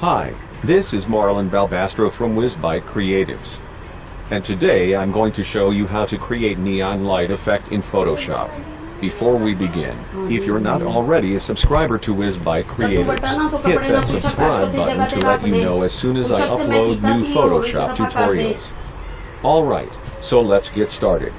Hi, this is Marlon Balbastro from WizBite Creatives. And today I'm going to show you how to create neon light effect in Photoshop. Before we begin, if you're not already a subscriber to WizBite Creatives, hit that subscribe button to let you know as soon as I upload new Photoshop tutorials. Alright, so let's get started.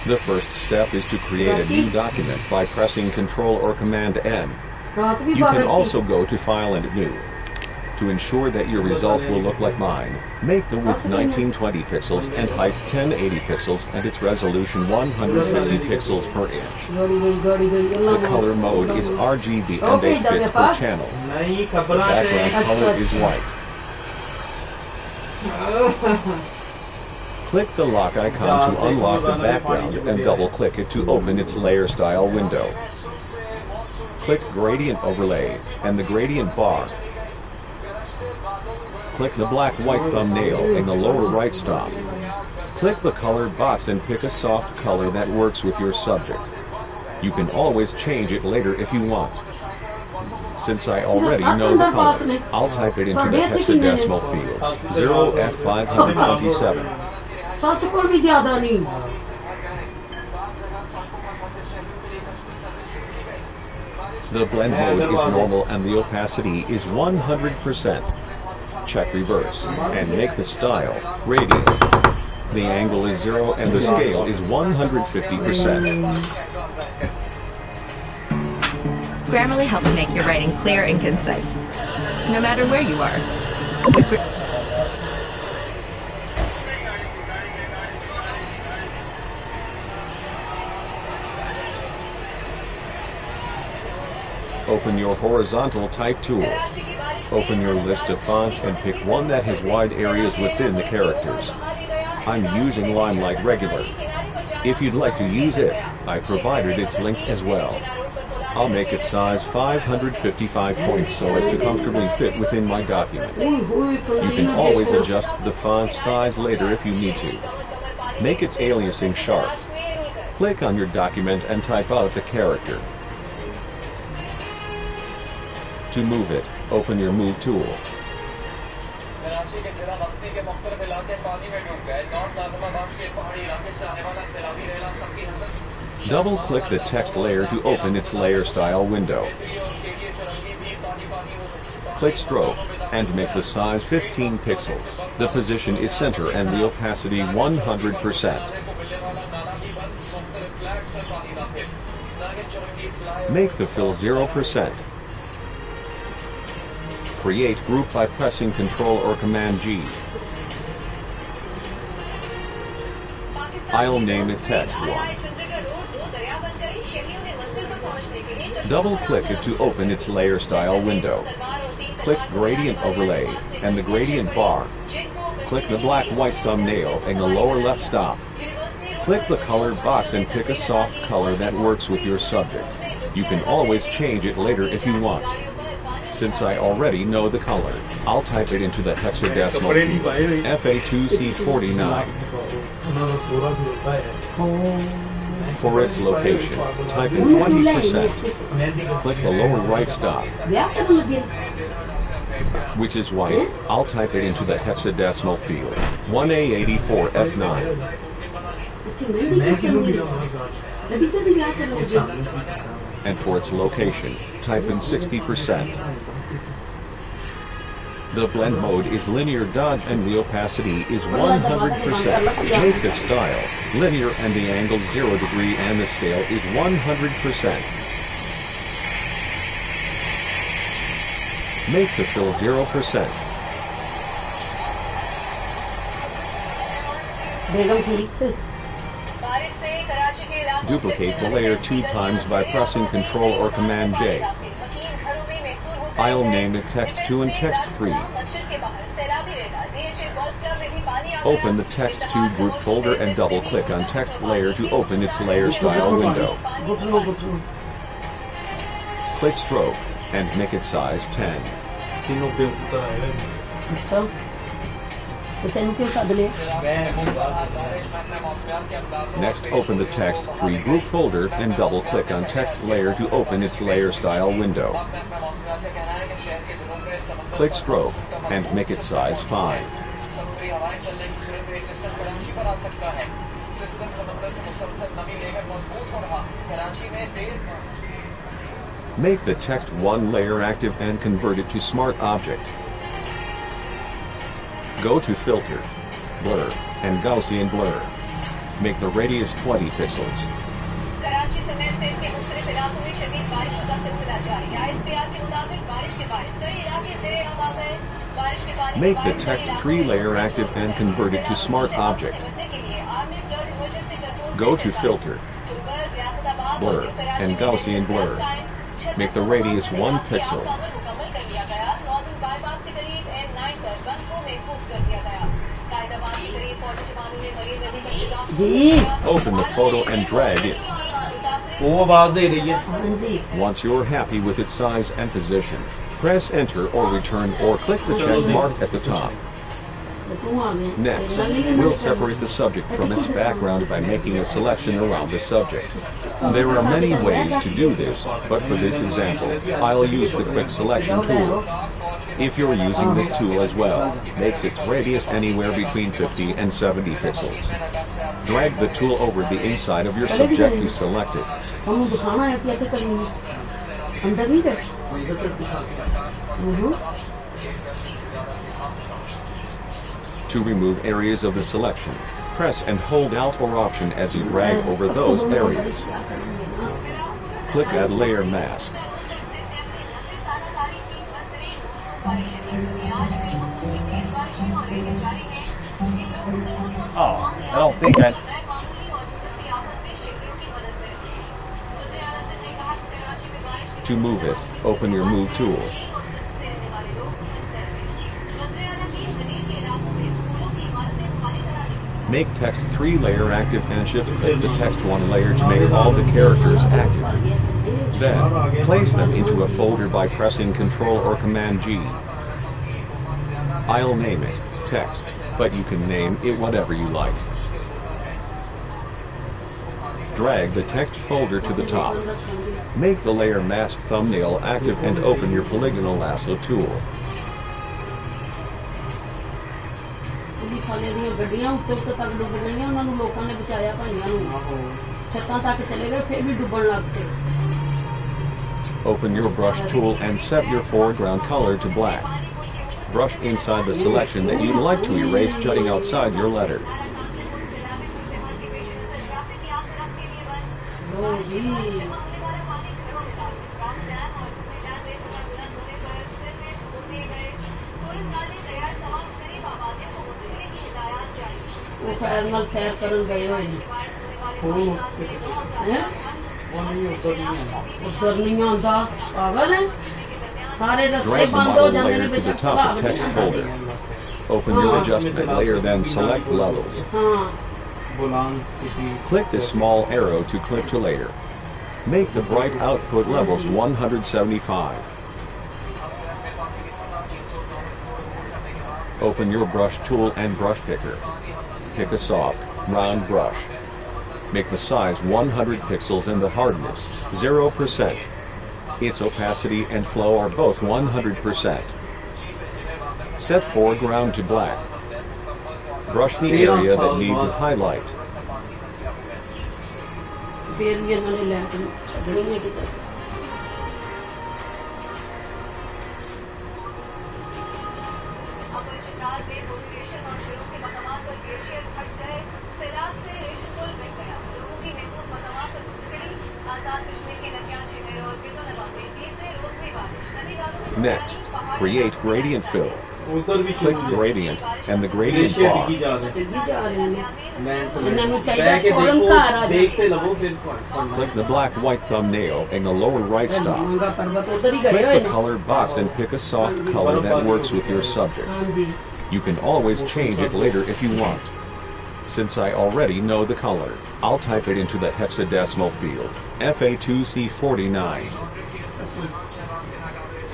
The first step is to create a new document by pressing Ctrl or Command N. You can also go to File and New. To ensure that your result will look like mine, make the width 1920 pixels and height 1080 pixels and its resolution 150 pixels per inch. The color mode is RGB and 8 bits per channel. The background color is white. Click the lock icon to unlock the background and double-click it to open its layer style window. Click Gradient Overlay and the Gradient bar. Click the black-white thumbnail in the lower right stop. Click the color box and pick a soft color that works with your subject. You can always change it later if you want. Since I already know the color, I'll type it into the hexadecimal field, 0F527. The blend mode is normal and the opacity is 100%. Check reverse and make the style radiant. The angle is 0 and the scale is 150%. Grammarly helps make your writing clear and concise, no matter where you are. Open your horizontal type tool. Open your list of fonts and pick one that has wide areas within the characters. I'm using Limelight Regular. If you'd like to use it, I provided its link as well. I'll make its size 555 points so as to comfortably fit within my document. You can always adjust the font size later if you need to. Make its aliasing sharp. Click on your document and type out the character. To move it, open your Move tool. Double-click the text layer to open its layer style window. Click Stroke and make the size 15 pixels. The position is center and the opacity 100%. Make the fill 0%. Create group by pressing Ctrl or Command G. I'll name it Text 1. Double-click it to open its layer style window. Click Gradient Overlay and the Gradient bar. Click the black-white thumbnail in the lower left stop. Click the colored box and pick a soft color that works with your subject. You can always change it later if you want. Since I already know the color, I'll type it into the hexadecimal field, FA2C49. For its location, type in 20%. Click the lower right stop, which is white. I'll type it into the hexadecimal field, 1A84F9. And for its location, type in 60%. The blend mode is linear dodge and the opacity is 100%. Make the style linear and the angle 0 degree and the scale is 100%. Make the fill 0%. Duplicate the layer 2 times by pressing Ctrl or Command J. I'll name it Text 2 and Text 3. Open the Text 2 group folder and double-click on Text Layer to open its layer style window. Click Stroke and make its size 10. ਤੇ ਤੈਨੂੰ ਕਿਉਂ ਸੱਦ ਲਿਆ? Next, open the Text 3 group folder and double-click on Text Layer to open its layer style window. Click Stroke and make its size 5. Make the text one layer active and convert it to Smart Object. Go to Filter, Blur, and Gaussian Blur. Make the radius 20 pixels. Karachi समेत से इसके मुख्तलिफ इलाकों में शदीद बारिशों का सिलसिला जारी है। ISPR के मुताबिक बारिश के बायस कई इलाके ज़ेरे आवाज़ है। बारिश के पानी Make the text 3 layer active and convert it to Smart Object. Go to Filter, Blur, and Gaussian Blur. Make the radius 1 pixel. Ji Open the photo and drag it. वो आवाज दे रही है। हाँ जी Once you're happy with its size and position, press Enter or Return or click the check mark at the top. तू आ गया Next, we'll separate the subject from its background by making a selection around the subject. There are many ways to do this, but for this example, I'll use the Quick Selection tool. If you're using this tool as well, makes its radius anywhere between 50 and 70 pixels. Drag the tool over the inside of your subject to select it. हम दिखाना है कैसे करेंगे अंदर नहीं कर To remove areas of the selection, press and hold Alt or Option as you drag over those areas. Click Add Layer Mask. Oh, I don't think I. To move it, open your Move tool. Make text 3 layer active and shift click the text 1 layer to make all the characters active. Then, place them into a folder by pressing Ctrl or Command G. I'll name it text, but you can name it whatever you like. Drag the text folder to the top. Make the layer mask thumbnail active and open your polygonal lasso tool. ਸਾਲੇ ਦੀਆਂ ਗੱਡੀਆਂ ਉੱਤੇ ਤੱਕ ਡੁੱਬ ਗਈਆਂ ਉਹਨਾਂ ਨੂੰ ਲੋਕਾਂ ਨੇ ਬਚਾਇਆ ਭਾਈਆਂ ਨੂੰ ਛੱਤਾਂ ਤੱਕ ਚਲੇ ਗਏ ਫਿਰ ਵੀ ਡੁੱਬਣ ਲੱਗ ਪਏ Open your brush tool and set your foreground color to black. Brush inside the selection that you'd like to erase jutting outside your letter. ਲੋ ਜੀ ਉਹ ਖੈਰ ਨਾਲ ਸੈਰ ਕਰਨ ਗਏ ਹੋਏ ਨੇ ਹੈਂ? ਉੱਧਰ ਨਹੀਂ ਆਉਂਦਾ ਪਾਗਲ ਹੈ ਸਾਰੇ ਰਸਤੇ Drag the ਬੰਦ ਹੋ model ਜਾਂਦੇ ਨੇ layer to the ਵਿੱਚ top of the text folder. Open your adjustment layer, then select levels. ਹਾਂ Bulan City. Click the small arrow to clip to layer. Make the bright output levels 175. Open your brush tool and brush picker. Pick a soft, round brush. Make the size 100 pixels and the hardness 0%. Its opacity and flow are both 100%. Set foreground to black. Brush the area that needs a highlight. ਫਿਰ ਵੀ ਇਹਨਾਂ ਨੇ ਲੈ ਕੇ ਛੱਡਣੀ ਹੈ ਕਿਤੇ Next, create gradient fill. उधर भी Click gradient and the gradient bar. ਡਿੱਗੀ ਜਾ ਰਹੇ ਨੇ ਇਹਨਾਂ ਨੂੰ ਚਾਹੀਦਾ ਫੌਰਨ ਘਰ ਆ ਜਾਏ। ਦੇਖਤੇ ਲਵੋ ਫਿਰ Click the black-white thumbnail in the lower right stop. ਮੰਗਾ ਪਰਬਤ ਉੱਧਰ ਹੀ ਗਏ Click ਹੋਏ the ਨੇ colored box and pick a soft color that works with your subject. ਹਾਂਜੀ You can always change it later if you want. Since I already know the color, I'll type it into the hexadecimal field, FA2C49.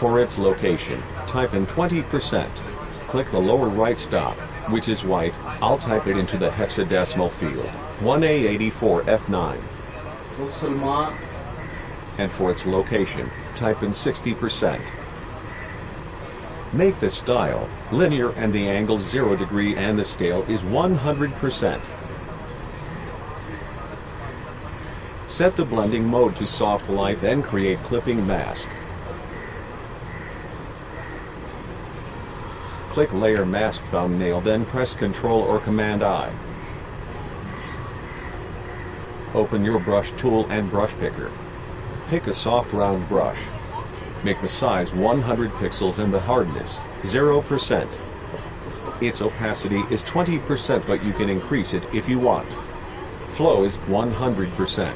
For its location, type in 20%. Click the lower right stop. which is white, I'll type it into the hexadecimal field, 1A84F9. मुसलमान And for its location, type in 60%. Make the style linear and the angle 0 degree and the scale is 100%. Set the blending mode to soft light, then create clipping mask. Click Layer Mask thumbnail, then press Ctrl or Command I. Open your brush tool and brush picker. Pick a soft round brush. Make the size 100 pixels and the hardness 0%. Its opacity is 20%, but you can increase it if you want. Flow is 100%.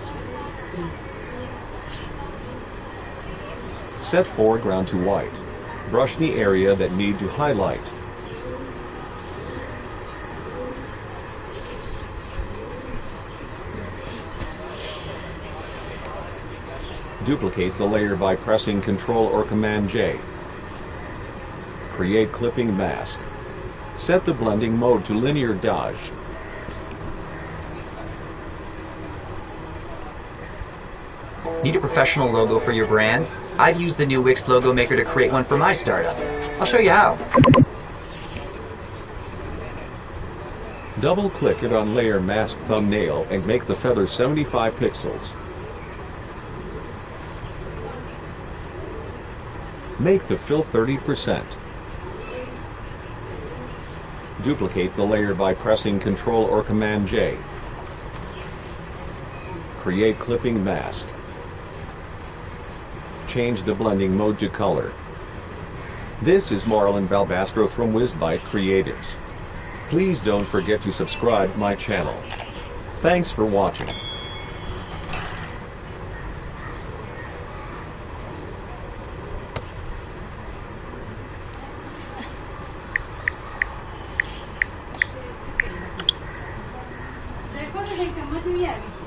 Set foreground to white. Brush the area that need to highlight. Duplicate the layer by pressing Ctrl or Command J. Create clipping mask. Set the blending mode to linear dodge. Need a professional logo for your brand? I've used the new Wix logo maker to create one for my startup. I'll show you how. Double-click it on Layer Mask thumbnail and make the feather 75 pixels. Make the fill 30%. Duplicate the layer by pressing Ctrl or Command J. Create clipping mask. Change the blending mode to color. This is Marlon Balbastro from WizBite Creatives. Please don't forget to subscribe my channel. Thanks for watching. देखो तो नहीं समझ में आ गई